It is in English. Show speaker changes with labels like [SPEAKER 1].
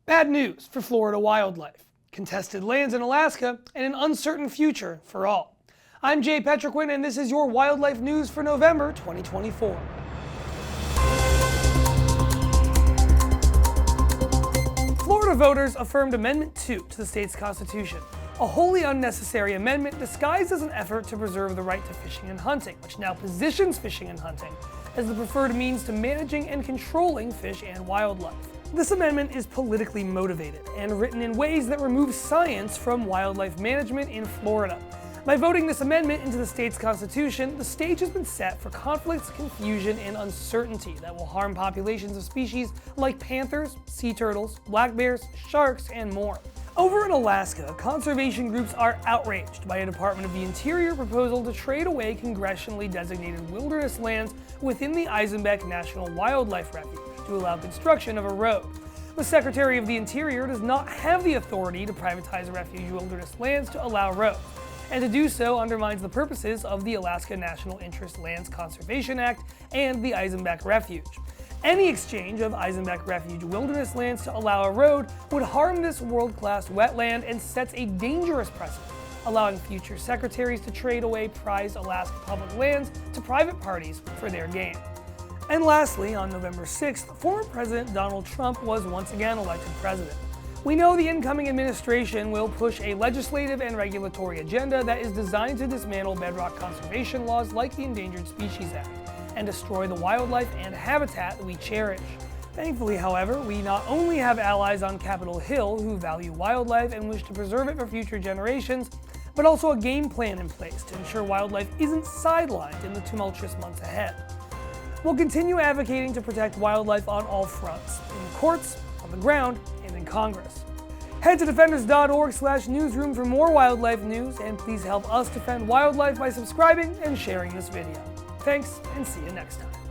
[SPEAKER 1] Bad news for Florida wildlife, contested lands in Alaska, and an uncertain future for all. I'm Jay Petrequin, and this is your wildlife news for November 2024. Florida voters affirmed Amendment 2 to the state's constitution, a wholly unnecessary amendment disguised as an effort to preserve the right to fishing and hunting, which now positions fishing and hunting as the preferred means to managing and controlling fish and wildlife. This amendment is politically motivated and written in ways that remove science from wildlife management in Florida. By voting this amendment into the state's constitution, the stage has been set for conflicts, confusion, and uncertainty that will harm populations of species like panthers, sea turtles, black bears, sharks, and more. Over in Alaska, conservation groups are outraged by a Department of the Interior proposal to trade away congressionally designated wilderness lands within the Eisenbeck National Wildlife Refuge to allow construction of a road. The Secretary of the Interior does not have the authority to privatize refuge wilderness lands to allow roads, and to do so undermines the purposes of the Alaska National Interest Lands Conservation Act and the Eisenbeck Refuge. Any exchange of Eisenbeck Refuge wilderness lands to allow a road would harm this world-class wetland and sets a dangerous precedent, allowing future secretaries to trade away prized Alaska public lands to private parties for their gain. And lastly, on November 6th, former President Donald Trump was once again elected president. We know the incoming administration will push a legislative and regulatory agenda that is designed to dismantle bedrock conservation laws like the Endangered Species Act and destroy the wildlife and habitat that we cherish. Thankfully, however, we not only have allies on Capitol Hill who value wildlife and wish to preserve it for future generations, but also a game plan in place to ensure wildlife isn't sidelined in the tumultuous months ahead. We'll continue advocating to protect wildlife on all fronts, in the courts, on the ground, and in Congress. Head to defenders.org/newsroom for more wildlife news, and please help us defend wildlife by subscribing and sharing this video. Thanks, and see you next time.